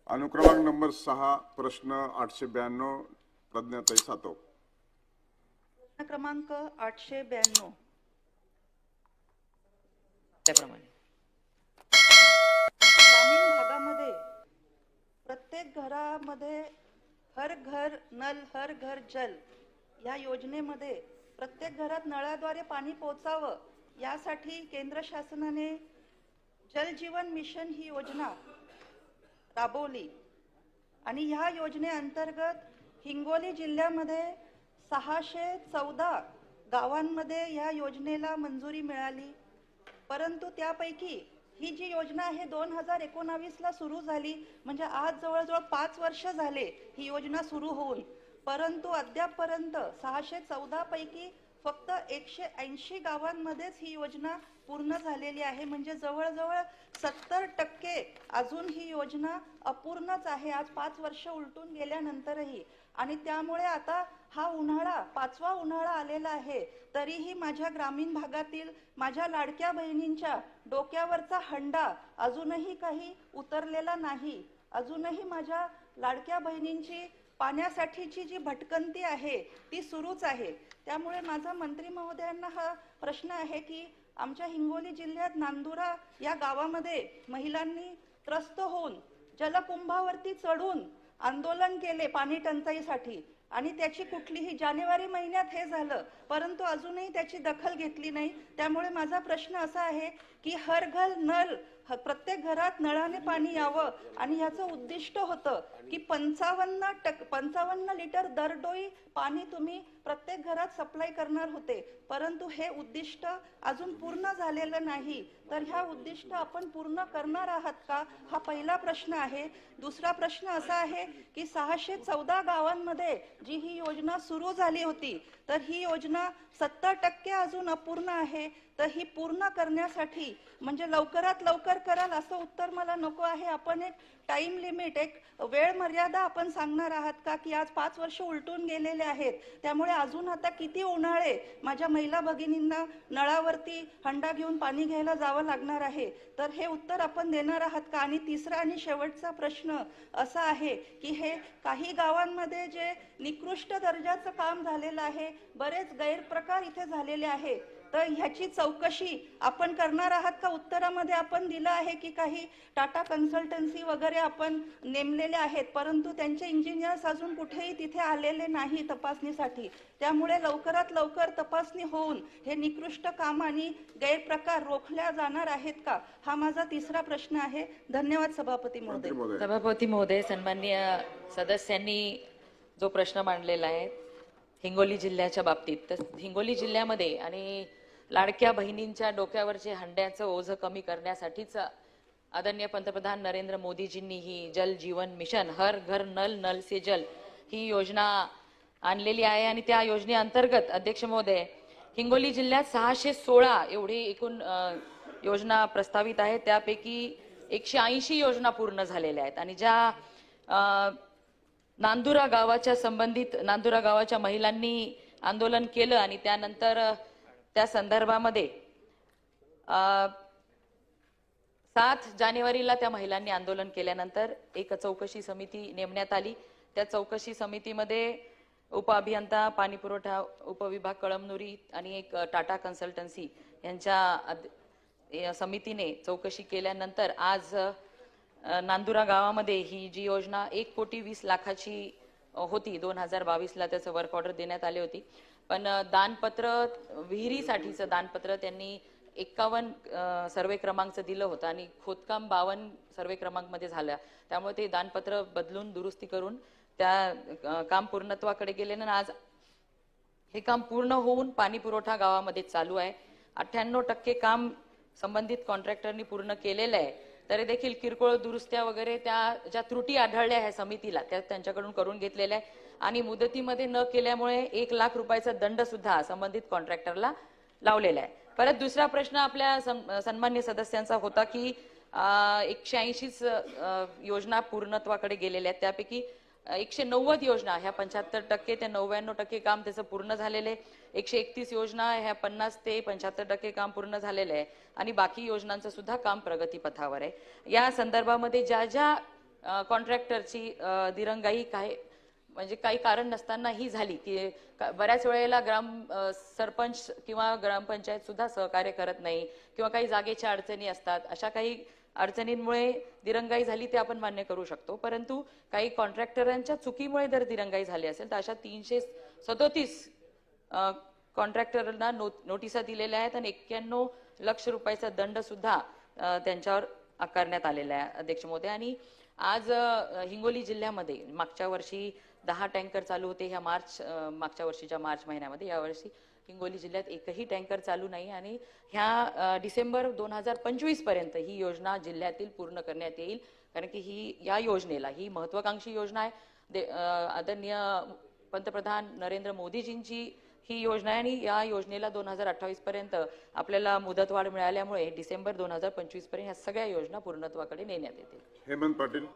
अनुक्रमांक नंबर 6 प्रश्न 892 प्रज्ञाताई सातव। प्रश्न क्रमांक 892 त्याप्रमाणे ग्रामीण भागामध्ये प्रत्येक घरामध्ये हर घर नल हर घर जल या योजनेमध्ये प्रत्येक घरात नळाद्वारे पाणी पोहोचावं यासाठी केंद्र शासनाने जल जीवन मिशन ही योजना राबवली आणि ह्या योजनेअंतर्गत हिंगोली जिल्ह्यामध्ये 614 गावांमध्ये ह्या योजनेला मंजुरी मिळाली। परंतु त्यापैकी ही जी योजना आहे 2019 ला सुरू झाली, म्हणजे आज जवळजवळ 5 वर्ष झाले ही योजना सुरू होऊन, परंतु अद्यापपर्यंत 614 पैकी फक्त 180 गावांमध्येच ही योजना पूर्ण झालेली आहे। म्हणजे जवळजवळ 70% अजून ही योजना अपूर्णच आहे आज 5 वर्ष उलटून गेल्यानंतरही। आणि त्यामुळे आता हा उन्हाळा 5वा उन्हाळा आलेला आहे, तरीही माझ्या ग्रामीण भागातील माझ्या लाडक्या बहिणींच्या डोक्यावरचा हंडा अजूनही काही उतरलेला नाही। अजूनही माझ्या लाडक्या बहिणींची पाण्यासाठीची जी भटकंती आहे ती सुरूच आहे। त्यामुळे माझा मंत्री महोदयांना हा प्रश्न आहे की आमच्या हिंगोली जिल्ह्यात नांदुरा या गावामध्ये महिलांनी त्रस्त होऊन जलकुंभावरती चढून आंदोलन केले पाणी टंचाईसाठी, आणि त्याची कुठलीही जानेवारी महिन्यात हे झालं, परंतु अजूनही त्याची दखल घेतली नाही। त्यामुळे माझा प्रश्न असा आहे की हर घर नल प्रत्येक घरात नळाने पाणी यावं, आणि ह्याचं उद्दिष्ट होतं की 55 लिटर दरडोई पाणी तुम्ही प्रत्येक घरात सप्लाय करणार होते, परंतु हे उद्दिष्ट अजून पूर्ण झालेलं नाही। तर ह्या उद्दिष्ट आपण पूर्ण करणार आहात का, हा पहिला प्रश्न आहे। दुसरा प्रश्न असा आहे की 614 गावांमध्ये जी ही योजना सुरू झाली होती, तर ही योजना 70% अजून अपूर्ण आहे। तर ही पूर्ण करण्यासाठी म्हणजे लवकरात लवकर कराल असं उत्तर मला नको आहे। आपण एक टाइम लिमिट, एक वेळ मर्यादा आपण सांगणार आहात का की आज 5 वर्ष उलटून गेलेले आहेत, त्यामुळे अजून आता किती उन्हाळे माझ्या महिला भगिनींना नळावरती हंडा घेऊन पाणी घ्यायला जावं लागणार आहे, तर हे उत्तर आपण देणार आहात का। आणि तिसरा आणि शेवटचा प्रश्न असा आहे की हे काही गावांमध्ये जे निकृष्ट दर्जाचं काम झालेलं आहे, बरेच गैरप्रकार इथे झालेले आहे, तर ह्याची चौकशी आपण करणार आहात का। उत्तरामध्ये आपण दिलं आहे की काही टाटा कन्सल्टन्सी वगैरे आपण नेमलेले आहेत, परंतु त्यांचे इंजिनियर्स अजून कुठेही तिथे आलेले नाही तपासणीसाठी। त्यामुळे लवकरात लवकर तपासणी होऊन हे निकृष्ट काम आणि गैरप्रकार रोखल्या जाणार आहेत का, हा माझा तिसरा प्रश्न आहे। धन्यवाद सभापती महोदय। सभापती महोदय, सन्माननीय सदस्यांनी जो प्रश्न मांडलेला आहे हिंगोली जिल्ह्याच्या बाबतीत, तर हिंगोली जिल्ह्यामध्ये आणि लाडक्या बहिणींच्या डोक्यावरचे हंड्याचं ओझं कमी करण्यासाठीच आदरणीय पंतप्रधान नरेंद्र मोदीजींनी ही जल जीवन मिशन हर घर नल नल से जल ही योजना आणलेली आहे। आणि त्या योजनेअंतर्गत अध्यक्ष महोदय हिंगोली जिल्ह्यात 616 एवढी एकूण योजना प्रस्तावित आहेत, त्यापैकी 180 योजना पूर्ण झालेल्या आहेत। आणि ज्या नांदुरा गावाच्या महिलांनी आंदोलन केलं आणि त्यानंतर त्या संदर्भामध्ये 7 जानेवारीला त्या महिलांनी आंदोलन केल्यानंतर एक चौकशी समिती नेमण्यात आली। त्या चौकशी समितीमध्ये उपअभियंता पाणीपुरवठा उपविभाग कळमनुरी आणि एक टाटा कन्सल्टन्सी यांच्या समितीने चौकशी केल्यानंतर आज नांदुरा गावामध्ये ही जी योजना 1,20,00,000ची होती, 2022ला त्याचं वर्क ऑर्डर देण्यात आली होती, पण दानपत्र विहिरीसाठीचं दानपत्र त्यांनी 51 सर्वे क्रमांकचं दिलं होतं आणि खोदकाम 52 सर्वे क्रमांक मध्ये झालं, त्यामुळे ते दानपत्र बदलून दुरुस्ती करून त्या काम पूर्णत्वाकडे गेले आणि आज हे काम पूर्ण होऊन पाणी पुरवठा गावामध्ये चालू आहे। 98% काम संबंधित कॉन्ट्रॅक्टरनी पूर्ण केलेलं आहे, तरी देखील किरकोळ दुरुस्त्या वगैरे त्या ज्या त्रुटी आढळल्या आहे समितीला त्या त्यांच्याकडून करून घेतलेल्या आहे आणि मुदतीमध्ये न केल्यामुळे 1 लाख रुपयाचा दंड सुद्धा संबंधित कॉन्ट्रॅक्टरला लावलेला आहे। परत दुसरा प्रश्न आपल्या सन्माननीय सदस्यांचा होता की 180 योजना पूर्णत्वाकडे गेलेल्या आहेत, त्यापैकी 190 योजना ह्या 75% ते 99% काम त्याचं पूर्ण झालेले, 131 योजना ह्या 50 ते 75% काम पूर्ण झालेले आहे आणि बाकी योजनांचं सुद्धा काम प्रगतीपथावर आहे। या संदर्भामध्ये ज्या कॉन्ट्रॅक्टरची दिरंगाई काय म्हणजे काही कारण नसताना ही झाली की बऱ्याच वेळेला सरपंच किंवा ग्रामपंचायत सुद्धा सहकार्य करत नाही किंवा काही जागेच्या अडचणी असतात. अशा काही अडचणींमुळे दिरंगाई झाली ते आपण मान्य करू शकतो. परंतु काही कॉन्ट्रॅक्टरांच्या चुकीमुळे जर दिरंगाई झाली असेल तर अशा 337 कॉन्ट्रॅक्टरना नोटिसा दिलेल्या आहेत आणि 91 लाख रुपयाचा दंड सुद्धा त्यांच्यावर आकारण्यात आलेला आहे अध्यक्ष महोदय. आणि आज हिंगोली जिल्ह्यामध्ये मागच्या वर्षी 10 टँकर चालू होते ह्या मागच्या वर्षीच्या मार्च महिन्यामध्ये. यावर्षी हिंगोली जिल्ह्यात एकही टँकर चालू नाही आणि ह्या डिसेंबर 2025 पर्यंत ही योजना जिल्ह्यातील पूर्ण करण्यात येईल. कारण की या योजनेला ही महत्वाकांक्षी योजना आहे. आदरणीय पंतप्रधान नरेंद्र मोदीजींची ही योजना आहे आणि या योजनेला 2028 पर्यंत आपल्याला मुदतवाढ मिळाल्यामुळे डिसेंबर 2025 पर्यंत ह्या सगळ्या योजना पूर्णत्वाकडे नेण्यात येतील. हेमंत पाटील.